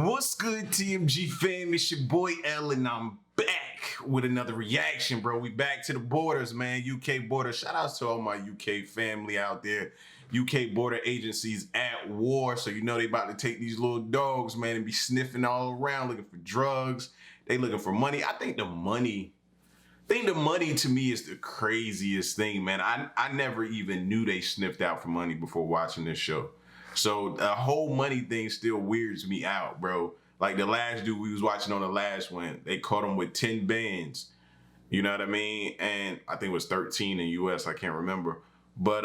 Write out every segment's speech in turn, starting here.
What's good, TMG fam? It's your boy L, and I'm back with another reaction, bro. We back to the borders, man. UK border. Shout outs to all my UK family out there. UK border agencies at war, so you know they about to take these little dogs, man, and be sniffing all around looking for drugs. They looking for money. I think the money to me is the craziest thing, man. I never even knew they sniffed out for money before watching this show. So the whole money thing still weirds me out, bro. Like the last dude we was watching on the last one, they caught him with 10 bands. You know what I mean? And I think it was 13 in US, I can't remember. But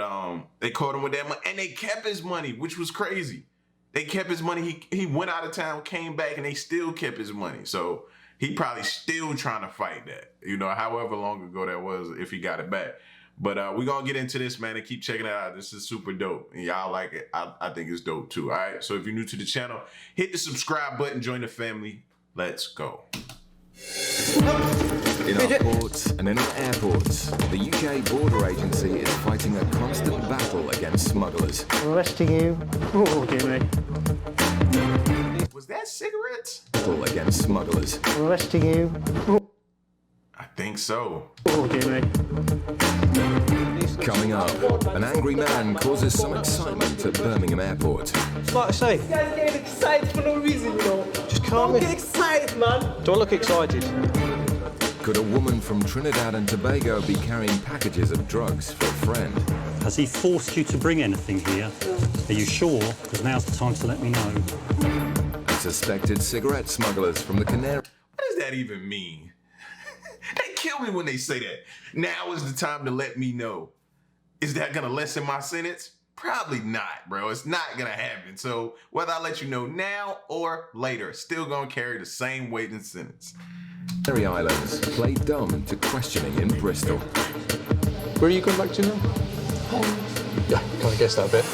they caught him with that money and they kept his money, which was crazy. They kept his money. He went out of town, came back, and they still kept his money. So he probably still trying to fight that, you know, however long ago that was, if he got it back. But we're going to get into this, man, and keep checking it out. This is super dope, and y'all like it. I think it's dope, too, all right? So if you're new to the channel, hit the subscribe button, join the family. Let's go. In our ports and in our airports, the UK Border Agency is fighting a constant battle against smugglers. Arresting you. Oh, dear me. Was that cigarettes? Battle against smugglers. Arresting you. I think so. Oh, dear me. Coming up, an angry man causes some excitement at Birmingham Airport. Like I say, You guys getting excited for no reason, you know. just calm Don't me. get excited, man. Don't look excited. Could a woman from Trinidad and Tobago be carrying packages of drugs for a friend? Has he forced you to bring anything here? Are you sure? Because now's the time to let me know. And suspected cigarette smugglers from the Canary... What does that even mean? They kill me when they say that. Now is the time to let me know. Is that gonna lessen my sentence? Probably not, bro. It's not gonna happen. So whether I let you know now or later, still gonna carry the same weight and sentence. Canary Islands play dumb to questioning in Bristol. Where are you going back to now? Yeah, kind of guessed that a bit.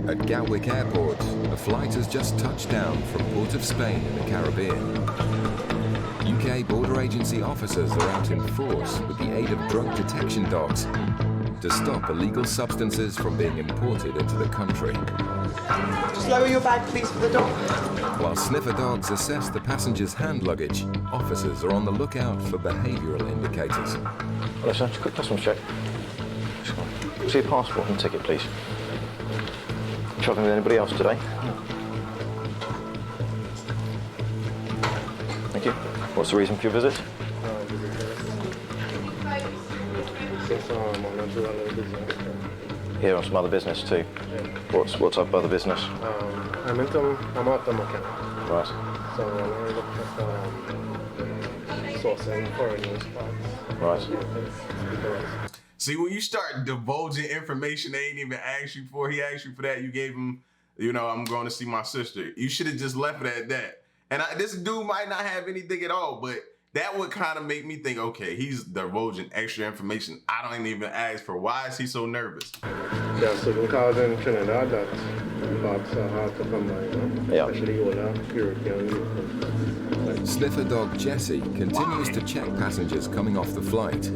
At Gatwick Airport, a flight has just touched down from Port of Spain in the Caribbean. UK Border Agency officers are out in force with the aid of drug detection dogs to stop illegal substances from being imported into the country. Just lower your bag, please, for the dog. While sniffer dogs assess the passenger's hand luggage, officers are on the lookout for behavioural indicators. Hello, sir. Just a quick customs check. See your passport and ticket, please. Travelling with anybody else today? Thank you. What's the reason for your visit? Here on some other business too. What type of other business? I'm auto mechanic. Right. So I look at sourcing foreign use parts. Right. See, when you start divulging information they ain't even asked you for, he asked you for that, you gave him, you know, I'm going to see my sister. You should have just left it at that. And this dude might not have anything at all, but that would kind of make me think, okay, he's divulging extra information I don't even ask for. Why is he so nervous? Yeah, so because in Trinidad that parts are hard to come by, you know? Yeah. Especially older European youth. Sniffer dog Jessie continues to check passengers coming off the flight,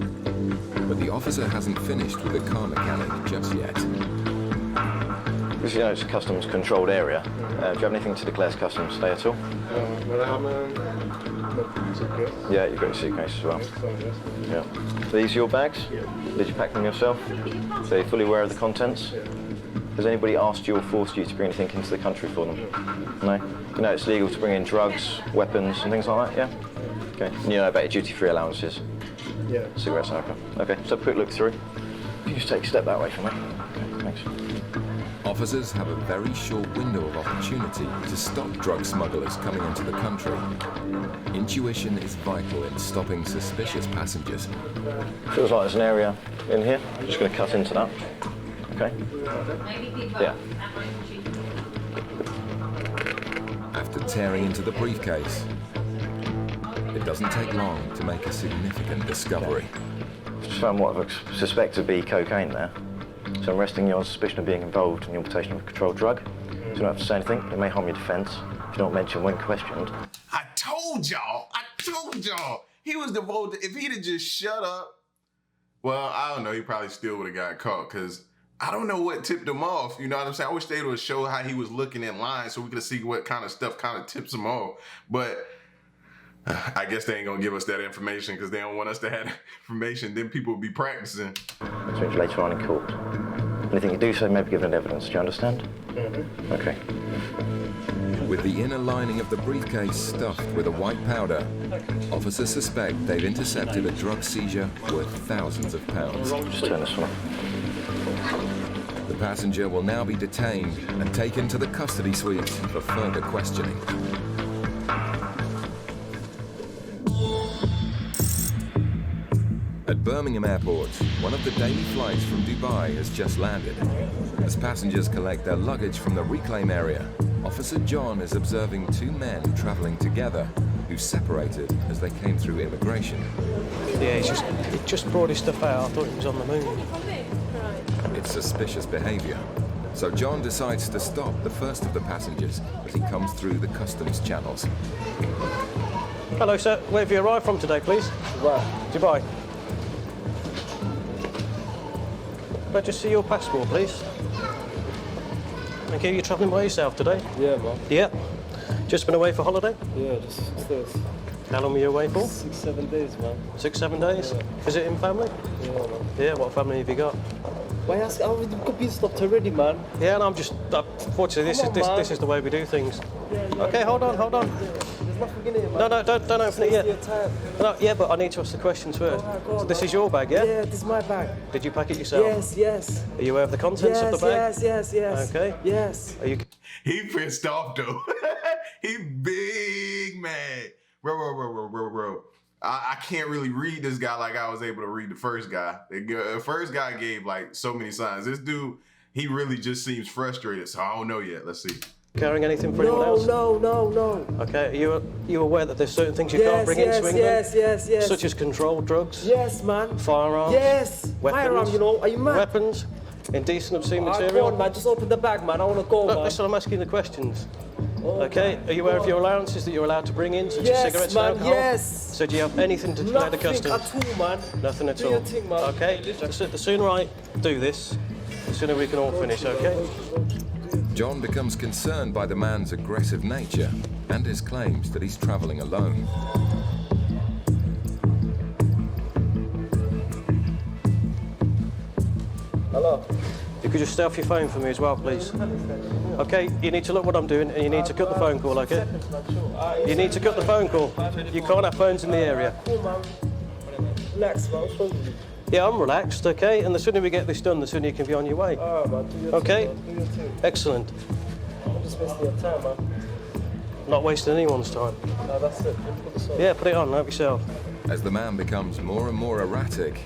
but the officer hasn't finished with the car mechanic just yet. Because you know it's a customs controlled area. Do you have anything to declare as customs today at all? But I have my suitcase. Yeah, you've got your suitcase as well. So yes. Yeah. Are these your bags? Yeah. Did you pack them yourself? So you're fully aware of the contents? Yeah. Has anybody asked you or forced you to bring anything into the country for them? No? You know it's legal to bring in drugs, weapons and things like that, yeah? Okay. And you know about your duty-free allowances? Yeah. Cigarettes and alcohol. Okay, so quick look through. Can you just take a step that way for me? Okay, thanks. Officers have a very short window of opportunity to stop drug smugglers coming into the country. Intuition is vital in stopping suspicious passengers. Feels like there's an area in here. I'm just going to cut into that. Okay? Yeah. After tearing into the briefcase, it doesn't take long to make a significant discovery. Just found what I suspect to be cocaine there. So I'm arresting you on suspicion of being involved in the importation of a controlled drug. you don't have to say anything. It may harm your defence if you don't mention when questioned. I told y'all. He was devoted. If he'd have just shut up, well, I don't know. He probably still would have got caught because I don't know what tipped him off. You know what I'm saying? I wish they would show how he was looking in line so we could see what kind of stuff kind of tips him off. But I guess they ain't gonna give us that information because they don't want us to have information. Then people will be practicing. Which means later on in court. Anything you do say may be given evidence. Do you understand? Mm-hmm. Okay. With the inner lining of the briefcase stuffed with a white powder, officers suspect they've intercepted a drug seizure worth thousands of pounds. Just turn this one off. The passenger will now be detained and taken to the custody suite for further questioning. At Birmingham Airport, one of the daily flights from Dubai has just landed. As passengers collect their luggage from the reclaim area, Officer John is observing two men travelling together who separated as they came through immigration. Yeah, he just brought his stuff out. I thought he was on the moon. It's suspicious behaviour, so John decides to stop the first of the passengers as he comes through the customs channels. Hello, sir. Where have you arrived from today, please? Dubai. Can I just see your passport, please? Thank you. You're travelling by yourself today? Yeah, man. Yeah. Just been away for holiday? Yeah, just 6 days. How long were you away for? 6-7 days, man. 6-7 days? Yeah. Visiting family? Yeah, man. Yeah, what family have you got? Why ask? I already got been stopped already, man. Yeah, and I'm just, fortunately, this is the way we do things. Okay, hold on. There's nothing in it, man. No, don't open it yet. Your time. No, yeah, but I need to ask the questions first. Alright, go on, So this man. is your bag, yeah? Yeah, this is my bag. Did you pack it yourself? Yes. Are you aware of the contents of the bag? Yes. Okay. Yes. Are you? He pissed off though. He big mad. Bro. I can't really read this guy like I was able to read the first guy. The first guy gave like so many signs. This dude, he really just seems frustrated. So I don't know yet. Let's see. Carrying anything for anyone else? No. Okay. Are you aware that there's certain things you can't bring into England? Yes. Such as controlled drugs? Yes, man. Firearms? Yes. Weapons? Firearm, you know. Are you mad? Weapons? Indecent, obscene Alright, material? go on, man. Just open the bag, man. I want to go, Look, man. listen, I'm asking the questions. Oh, Okay, man. are you aware of your allowances that you're allowed to bring in, such as cigarettes and alcohol? Yes. So do you have anything to declare the Nothing customs? at all, man. Nothing at Do all. your thing, man. Okay, the sooner I do this, the sooner we can all finish, okay? John becomes concerned by the man's aggressive nature and his claims that he's travelling alone. Hello. You could just stay off your phone for me as well, please. Okay, you need to look what I'm doing and you need to cut the phone call, okay? You need to cut the phone call. You can't have phones in the area. Cool, man. Relax, man. What's wrong with you? Yeah, I'm relaxed, okay? And the sooner we get this done, the sooner you can be on your way. Alright, man. Do your Okay. thing, man. Do your thing. Excellent. I'm just wasting your time, man. Not wasting anyone's time. No, that's it. Put this on. Yeah, put it on, help yourself. As the man becomes more and more erratic,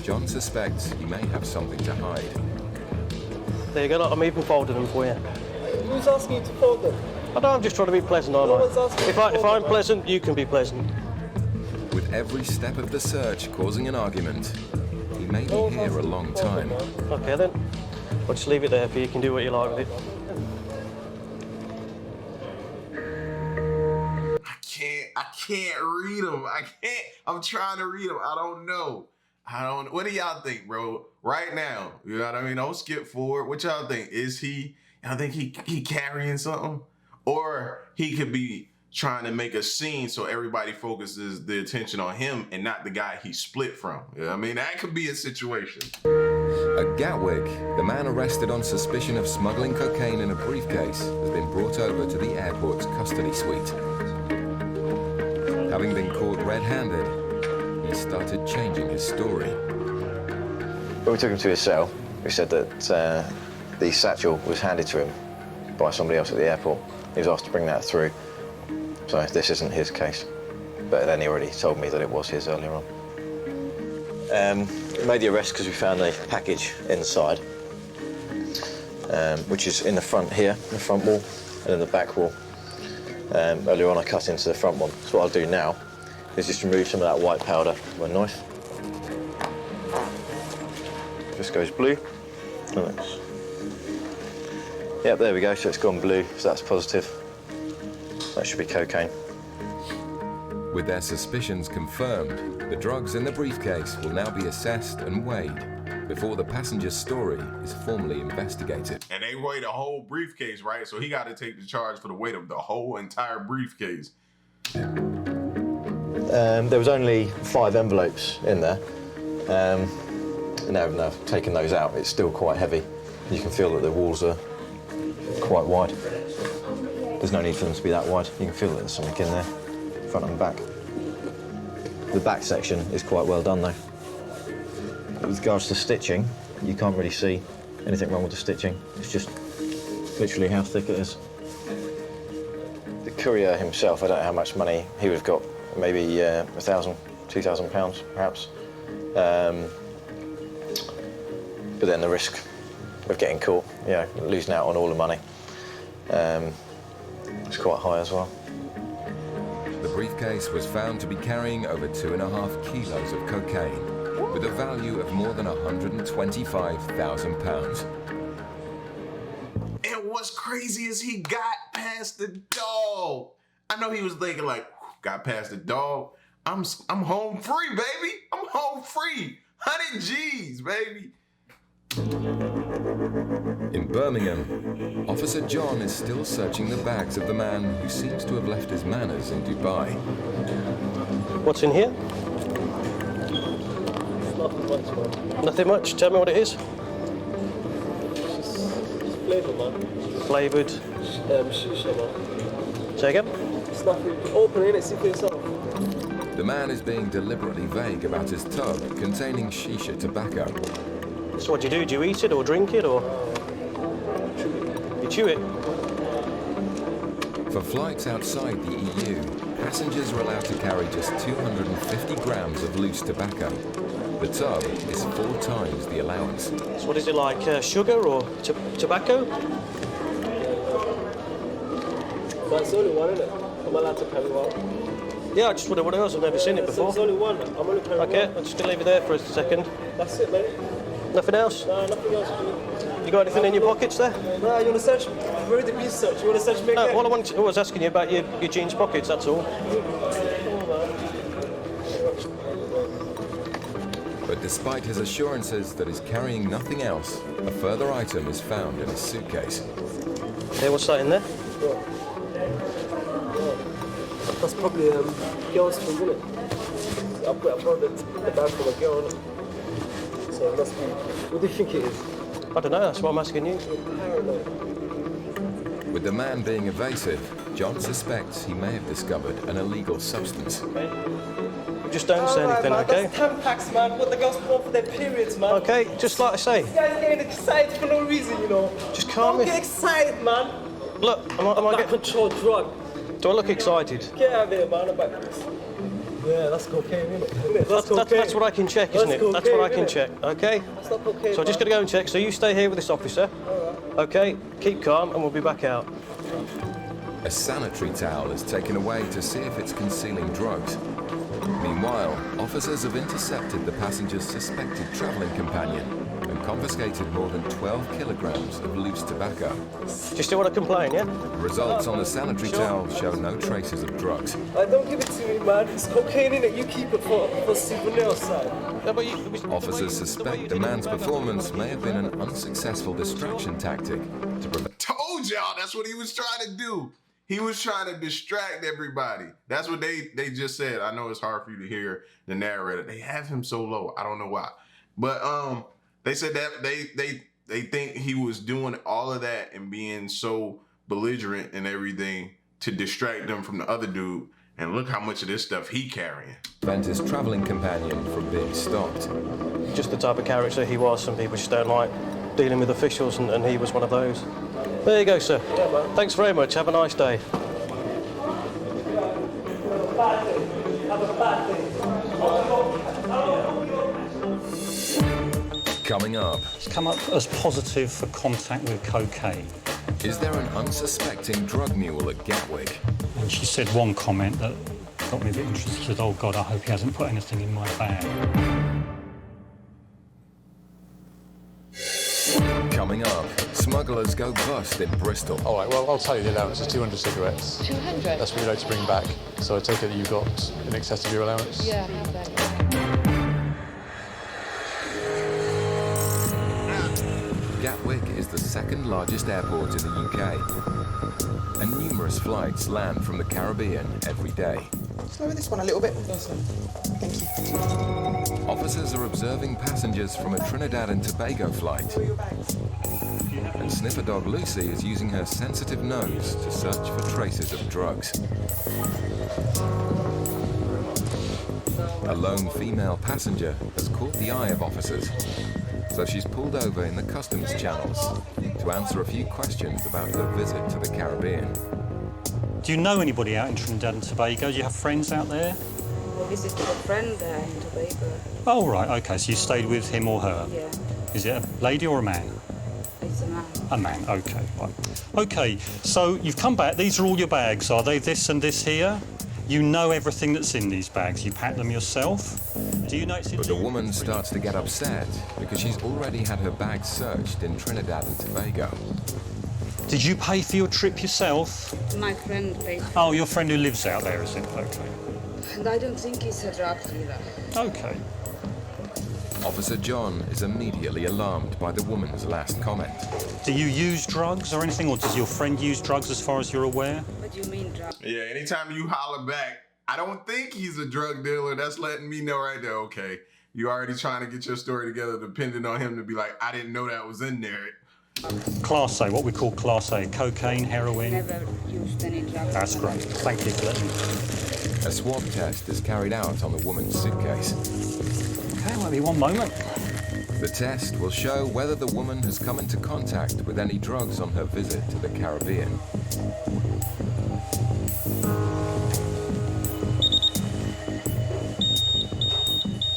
John suspects he may have something to hide. There you go, look, I'm even folding them for you. Who's asking you to fold them? I know, I'm just trying to be pleasant, aren't No one's I? asking If you to fold I'm them. pleasant, you can be pleasant. With every step of the search causing an argument, he may be here a long time. Okay then. I'll just leave it there for you, you can do what you like with it. I can't read them. I'm trying to read them. I don't know. What do y'all think, bro? Right now, you know what I mean? Don't skip forward. What y'all think? I think he carrying something? Or he could be trying to make a scene so everybody focuses the attention on him and not the guy he split from. You know what I mean? That could be a situation. At Gatwick, the man arrested on suspicion of smuggling cocaine in a briefcase has been brought over to the airport's custody suite. Having been caught red-handed, he started changing his story. When we took him to his cell, we said that the satchel was handed to him by somebody else at the airport. He was asked to bring that through. So this isn't his case. But then he already told me that it was his earlier on. We made the arrest because we found a package inside, which is in the front here, the front wall, and in the back wall. Earlier on I cut into the front one. So what I'll do now is just remove some of that white powder with my knife. Just goes blue. And Yep, there we go. So it's gone blue, so that's positive. That should be cocaine. With their suspicions confirmed, the drugs in the briefcase will now be assessed and weighed before the passenger's story is formally investigated. And they weighed a whole briefcase, right? So he got to take the charge for the weight of the whole entire briefcase. There was only 5 envelopes in there. Now I've taken those out, it's still quite heavy. You can feel that the walls are quite wide. There's no need for them to be that wide. You can feel that there's something in there, front and back. The back section is quite well done though. With regards to stitching, you can't really see anything wrong with the stitching. It's just literally how thick it is. The courier himself, I don't know how much money he would have got, maybe £1,000, £2,000 perhaps. But then the risk of getting caught, you know, losing out on all the money, it's quite high as well. The briefcase was found to be carrying over 2.5 kilos of cocaine, with a value of more than £125,000. And what's crazy is he got past the dog. I know he was thinking like, got past the dog. I'm home free, baby. I'm home free. 100 G's, baby. In Birmingham, Officer John is still searching the bags of the man who seems to have left his manners in Dubai. What's in here? Nothing much. Tell me what it is. Flavour, man. Flavoured. Shisha, man. Say again? It's nothing. Open it, see for yourself. The man is being deliberately vague about his tub containing shisha tobacco. So what do you do? Do you eat it or drink it or? You chew it? For flights outside the EU, passengers are allowed to carry just 250 grams of loose tobacco. The tub is 4 times the allowance. So what is it like? Sugar or tobacco? But it's only one, isn't it? I'm allowed to carry one. Yeah, I just wonder what else. I've never seen it before. There's only one. I'm only carrying Okay, one. I'll just leave it there for a second. That's it, mate. Nothing else? No, nothing else. You got anything in your pockets there? No, you want to search? I've already been searched. You want to search me No, again? all I was asking you about your jeans pockets, that's all. But despite his assurances that he's carrying nothing else, a further item is found in his suitcase. Yeah, what's that in there? That's probably girl's thing, isn't it? I brought the bag from a girl, innit? So it must be. What do you think it is? I don't know, that's what I'm asking you. With the man being evasive, John suspects he may have discovered an illegal substance. Just don't say anything, man, okay? That's Tampax, man. What the girls want for their periods, man. Okay, just like I say, This guy's getting excited for no reason, you know. just calm Don't me. get excited, man. Look, am I Back getting... control drug. Do I look excited? Get out of here, man. Yeah, that's cocaine, isn't it? That's what I can check, isn't it? That's That's what I cocaine, can check, okay? That's not cocaine. So I'm just going to go and check. So you stay here with this officer. Okay, keep calm and we'll be back out. A sanitary towel is taken away to see if it's concealing drugs. Meanwhile, officers have intercepted the passenger's suspected travelling companion and confiscated more than 12 kilograms of loose tobacco. Do you still want to complain, yeah? Results on the sanitary towel show no traces of drugs. Don't give it to me, man. It's cocaine in it. You keep it for souvenir side. No, but Officers suspect the man's performance may have been an unsuccessful distraction tactic to prevent. Told y'all that's what he was trying to do. He was trying to distract everybody. That's what they just said. I know it's hard for you to hear the narrator. They have him so low. I don't know why. But they said that they think he was doing all of that and being so belligerent and everything to distract them from the other dude. And look how much of this stuff he carrying. Prevent his travelling companion from being stopped. just the type of character he was. Some people just don't like dealing with officials, and he was one of those. There you go, sir. Thanks very much. Have a nice day. Coming up, It's come up as positive for contact with cocaine. is there an unsuspecting drug mule at Gatwick? And she said one comment that got me a bit interested. She said, "Oh God, I hope he hasn't put anything in my bag." Coming up, smuggling smugglers go bust in Bristol. All right, well, I'll tell you the allowance is 200 cigarettes. 200? That's what you're allowed to bring back. So I take it that you've got in excess of your allowance? Yeah, I have that. Gatwick is the second largest airport in the UK, and numerous flights land from the Caribbean every day. Slower this one a little bit. Thank you. Officers are observing passengers from a Trinidad and Tobago flight, and sniffer dog Lucy is using her sensitive nose to search for traces of drugs. A lone female passenger has caught the eye of officers, so she's pulled over in the customs channels to answer a few questions about her visit to the Caribbean. Do you know anybody out in Trinidad and Tobago? Do you have friends out there? I visited a friend there in Tobago. Oh, right, OK, so you stayed with him or her? Yeah, Is it a lady or a man? it's a man. A man, OK, right. OK, so you've come back. These are all your bags, are they? This and this here? You know everything that's in these bags. You pack them yourself? Do you know it's But the woman starts to get upset because she's already had her bags searched in Trinidad and Tobago. Did you pay for your trip yourself? My friend paid. Oh, your friend who lives out there, is it? OK. And I don't think he's a drug dealer. OK. Officer John is immediately alarmed by the woman's last comment. Do you use drugs or anything, or does your friend use drugs as far as you're aware? What do you mean drug? Yeah, anytime you holler back, I don't think he's a drug dealer. That's letting me know right there, okay, you already trying to get your story together, depending on him to be like, I didn't know that was in there. Class A, what we call Class A, cocaine, heroin. Never used any drugs. That's great. Thank you for letting me know. A swab test is carried out on the woman's suitcase. Okay, won't be one moment. The test will show whether the woman has come into contact with any drugs on her visit to the Caribbean.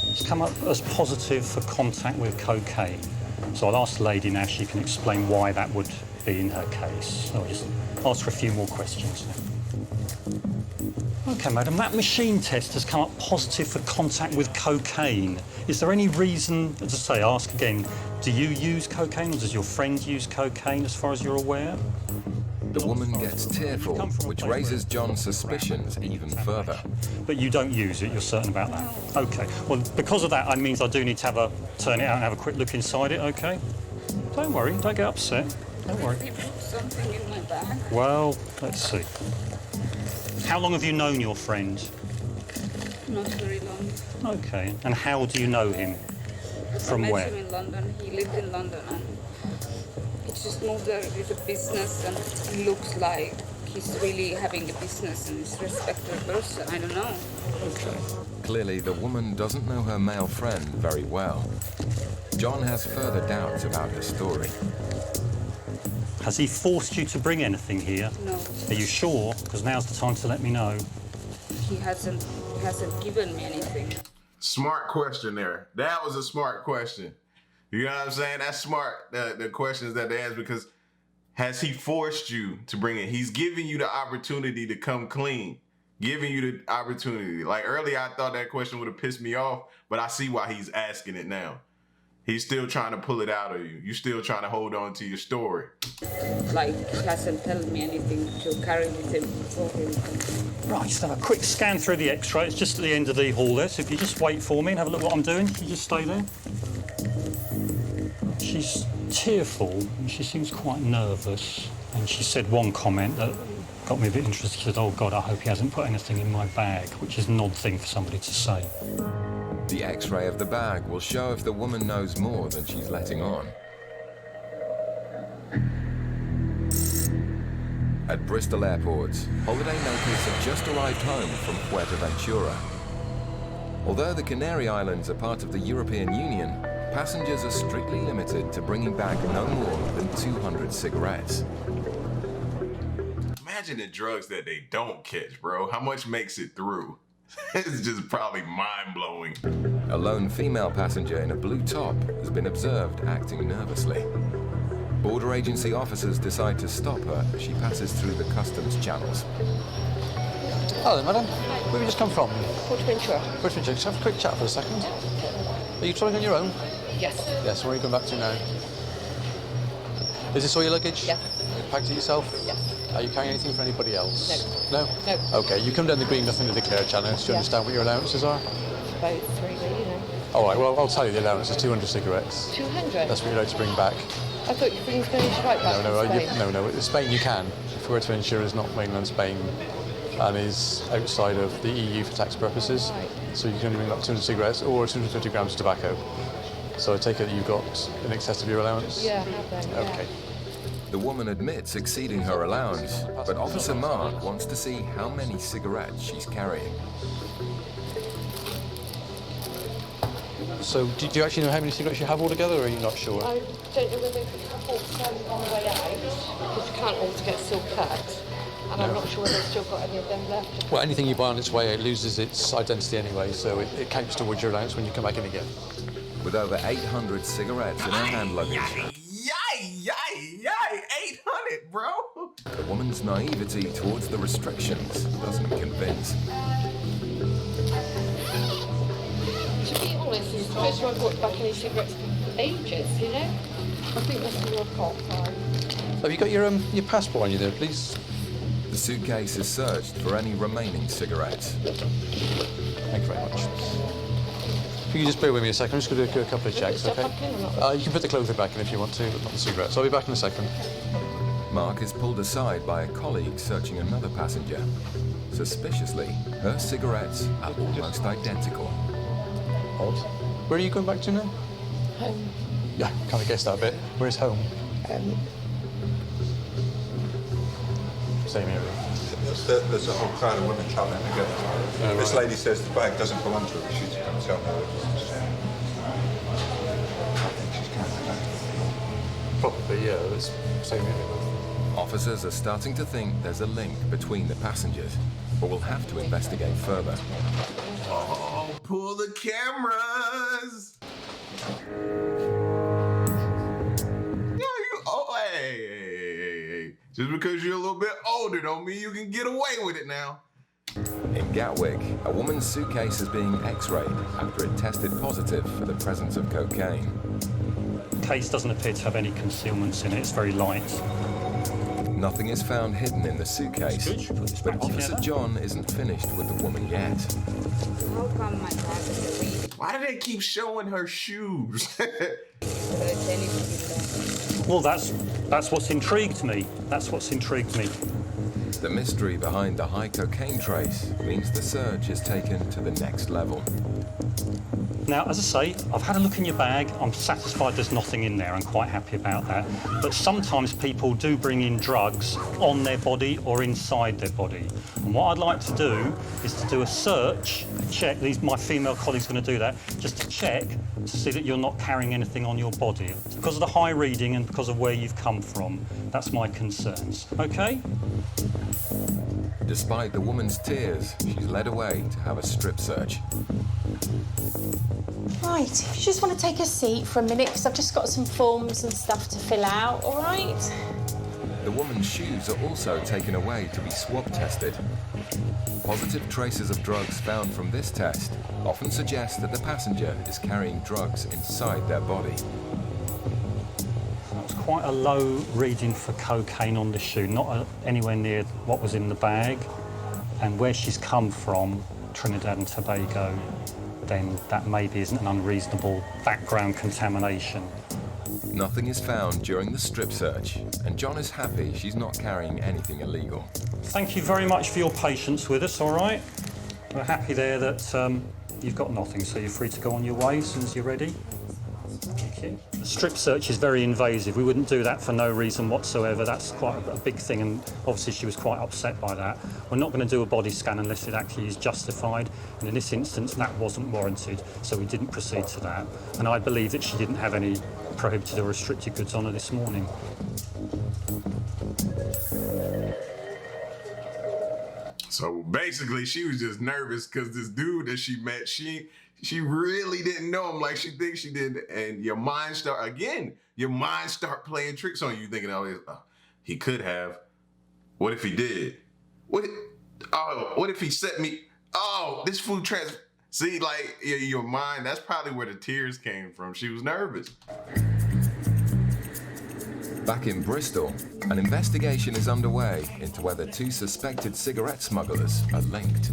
It's come up as positive for contact with cocaine. So I'll ask the lady now if she can explain why that would be in her case. I'll just ask her a few more questions. OK, madam, that machine test has come up positive for contact with cocaine. Is there any reason, as I say, ask again, do you use cocaine or does your friend use cocaine as far as you're aware? The woman gets tearful, which raises John's suspicions even further. But you don't use it, you're certain about that? OK. Well, because of that, it means I do need to turn it out and have a quick look inside it, OK? Don't worry, don't get upset. Don't worry. He put something in my bag. Well, let's see. How long have you known your friend? Not very long. OK. And how do you know him? From I met where? him in London. He lived in London and he just moved there with a business and he looks like he's really having a business and he's a respected person. I don't know. OK. Clearly, the woman doesn't know her male friend very well. John has further doubts about her story. Has he forced you to bring anything here? No. Are you sure? Because now's the time to let me know. He hasn't given me anything. Smart question there. That was a smart question. You know what I'm saying? That's smart, the questions that they ask, because has he forced you to bring it? He's giving you the opportunity to come clean. Giving you the opportunity. Like earlier, I thought that question would have pissed me off, but I see why he's asking it now. He's still trying to pull it out of you. You're still trying to hold on to your story. Like, he hasn't told me anything to carry with him for him. Right, just have a quick scan through the X-ray. It's just at the end of the hall there, so if you just wait for me and have a look what I'm doing, you just stay there. She's tearful and she seems quite nervous. And she said one comment that got me a bit interested. She said, oh God, I hope he hasn't put anything in my bag, which is an odd thing for somebody to say. The X-ray of the bag will show if the woman knows more than she's letting on. At Bristol Airport, holidaymakers have just arrived home from Fuerteventura. Although the Canary Islands are part of the European Union, passengers are strictly limited to bringing back no more than 200 cigarettes. Imagine the drugs that they don't catch, bro. How much makes it through? It's just probably mind-blowing. A lone female passenger in a blue top has been observed acting nervously. Border agency officers decide to stop her as she passes through the customs channels. Hello, madam. Where have you just come from? Fuerteventura. Fuerteventura. Just have a quick chat for a second. Are you travelling on your own? Yes. Yes, where are you going back to now? Is this all your luggage? Yeah. Packed it yourself? Yeah. Are you carrying anything for anybody else? No. No? No. Okay, you come down the green, nothing to declare channel. Do you Yeah. understand what your allowances are? About 3, you know. All right, well, I'll tell you the allowance is 200 cigarettes. 200? That's what you're allowed to bring back. I thought you were bringing Spanish right back No, from Spain. no. In Spain you can. Fuerteventura Ventura is not mainland Spain and is outside of the EU for tax purposes. Right. So you can only bring up 200 cigarettes or 250 grams of tobacco. So I take it that you've got in excess of your allowance? Yeah, I have then, yeah. Okay. The woman admits exceeding her allowance, but Officer Mark wants to see how many cigarettes she's carrying. So do you actually know how many cigarettes you have altogether, or are you not sure? I don't know whether I bought some on the way out, because you can't always get still cut. And I'm not sure whether they've still got any of them left. Well, anything you buy on its way out loses its identity anyway, so it counts towards your allowance when you come back in again. With over 800 cigarettes in her hand luggage, Yay! 800, bro. the woman's naivety towards the restrictions doesn't convince. To be honest, it's the first time I've bought back any cigarettes for ages, you know? I think that's your cop. Have you got your passport on you there, please? The suitcase is searched for any remaining cigarettes. Thank you very much. If you can just bear with me a second, I'm just going to do a couple of checks, okay? You can put the clothing back in if you want to, but not the cigarettes. I'll be back in a second. Mark is pulled aside by a colleague searching another passenger. Suspiciously, her cigarettes are almost identical. Odd. Where are you going back to now? Home. Yeah, kind of guessed that a bit. Where's home? Same area. There's a whole crowd of women travelling together. This lady says the bag doesn't belong to her, but she's going to tell me I think she's going back. Probably, yeah, it's same area. Officers are starting to think there's a link between the passengers, but will have to investigate further. Oh, pull the cameras. Hey. Just because you're a little bit older don't mean you can get away with it now. In Gatwick, a woman's suitcase is being x-rayed after it tested positive for the presence of cocaine. The case doesn't appear to have any concealments in it. It's very light. Nothing is found hidden in the suitcase, but Officer John isn't finished with the woman yet. How come my dad is away? Why do they keep showing her shoes? There's anything in there. Well, that's what's intrigued me. That's what's intrigued me. The mystery behind the high cocaine trace means the search is taken to the next level. Now, as I say, I've had a look in your bag. I'm satisfied there's nothing in there. I'm quite happy about that. But sometimes people do bring in drugs on their body or inside their body. And what I'd like to do is to do a search, check. My female colleague's going to do that, just to check to see that you're not carrying anything on your body. Because of the high reading and because of where you've come from. That's my concerns. OK? Despite the woman's tears, she's led away to have a strip search. Right, if you just want to take a seat for a minute, because I've just got some forms and stuff to fill out, all right? The woman's shoes are also taken away to be swab tested. Positive traces of drugs found from this test often suggest that the passenger is carrying drugs inside their body. That was quite a low reading for cocaine on the shoe, not anywhere near what was in the bag. And where she's come from, Trinidad and Tobago, then that maybe isn't an unreasonable background contamination. Nothing is found during the strip search, and John is happy she's not carrying anything illegal. Thank you very much for your patience with us, all right? We're happy there that you've got nothing, so you're free to go on your way as soon as you're ready. Thank you. The strip search is very invasive. We wouldn't do that for no reason whatsoever. That's quite a big thing, and obviously she was quite upset by that. We're not going to do a body scan unless it actually is justified, and in this instance that wasn't warranted, so we didn't proceed to that. And I believe that she didn't have any prohibited or restricted goods on her this morning. So basically, she was just nervous because this dude that she met, she really didn't know him like she thinks she did. And your mind start playing tricks on you, thinking, oh, he could have. What if he did? What if he set me? Oh, this food trans. See, like your mind, that's probably where the tears came from. She was nervous. Back in Bristol, an investigation is underway into whether two suspected cigarette smugglers are linked.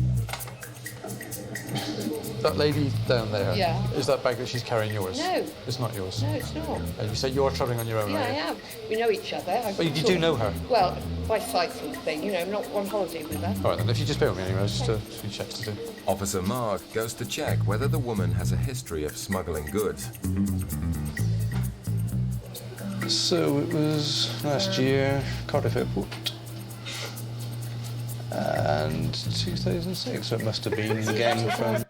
That lady down there, Yeah. is that bag that she's carrying yours? No. It's not yours? No, it's not. And you say you're travelling on your own, Yeah, are I you? am. We know each other. But you do know her? Well, by sight sort of thing, you know, not on holiday with her. All right, then, if you just bear with me anyway, just a few checks to do. Officer Marg goes to check whether the woman has a history of smuggling goods. So it was last year, Cardiff Airport. And 2006, so it must have been again from...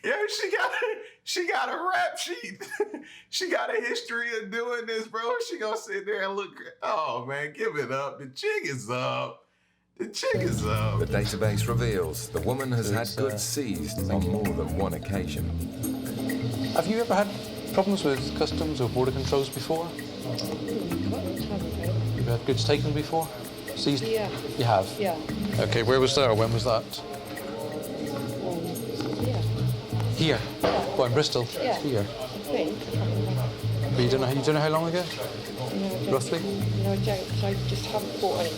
Yo, she got a rap sheet. She got a history of doing this, bro. She gonna sit there and look. Oh man, give it up. The chick is up. The chick is up. The database reveals the woman has had goods seized on more than one occasion. Have you ever had problems with customs or border controls before? You've had goods taken before? Seized? Yeah. You have? Yeah. Okay, where was that or when was that? Yeah. Here? What, in Bristol? Yeah. Here? I think. But you don't know how long ago? No, I don't. Roughly? No, I don't, because I just haven't bought any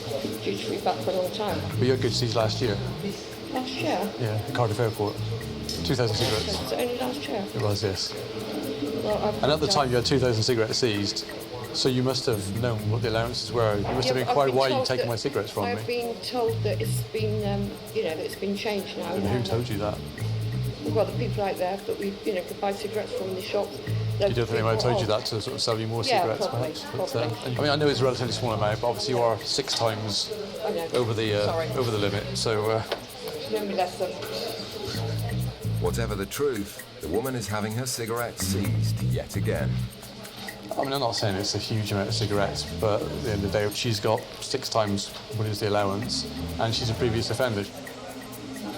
duty-free back for a long time. But you had goods seized last year? Last year? Yeah, at Cardiff Airport. 2,000 Was cigarettes. it only last year? It was, yes. Well, I've And at the done- time you had 2,000 cigarettes seized, so you must have known what the allowances were. You must Yeah, have but I've inquired been why you've told taken that- my cigarettes from I've me. been told that it's been, you know, that it's been changed now. And who told you that? Well, the people out there that we, you know, could buy cigarettes from in the shops. You don't think they might have told you that to sort of sell you more Yeah, cigarettes, probably, perhaps? But, I mean, I know it's a relatively small amount, but obviously you are 6 times I know. over the limit. So Learn my lesson. Whatever the truth, the woman is having her cigarettes seized yet again. I mean, I'm not saying it's a huge amount of cigarettes, but at the end of the day, she's got 6 times what is the allowance, and she's a previous offender.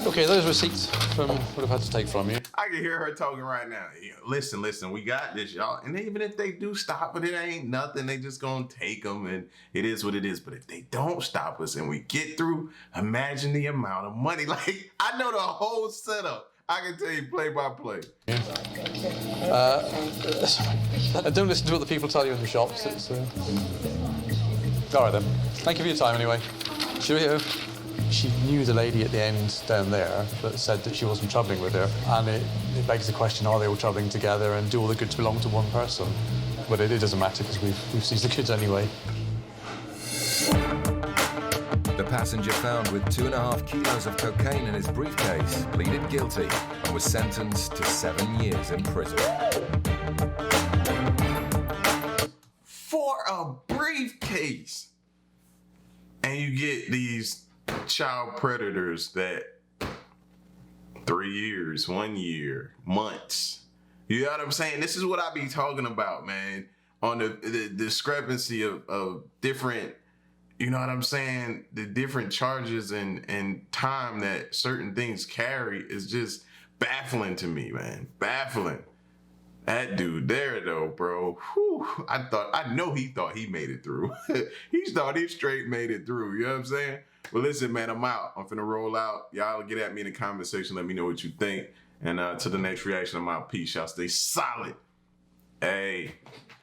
Okay, those receipts from what I've had to take from you. I can hear her talking right now. Yeah, listen, we got this, y'all. And even if they do stop it, it ain't nothing. They just gonna take them, and it is what it is. But if they don't stop us and we get through, imagine the amount of money. Like, I know the whole setup. I can tell you play by play. Don't listen to what the people tell you in the shops. It's, all right then. Thank you for your time anyway. Cheerio. She knew the lady at the end down there that said that she wasn't travelling with her, and it begs the question: are they all travelling together, and do all the goods belong to one person? But it doesn't matter because we've seized the goods anyway. The passenger found with 2.5 kilos of cocaine in his briefcase pleaded guilty and was sentenced to 7 years in prison. For a briefcase. And you get these child predators that 3 years, 1 year, months. You know what I'm saying? This is what I be talking about, man. On the discrepancy of different, you know what I'm saying? The different charges and time that certain things carry is just baffling to me, man. Baffling. That dude there, though, bro. Whew, I know he thought he made it through. He thought he straight made it through. You know what I'm saying? Well, listen, man, I'm out. I'm finna roll out. Y'all get at me in the comment section. Let me know what you think. And to the next reaction, I'm out. Peace. Y'all stay solid. Hey.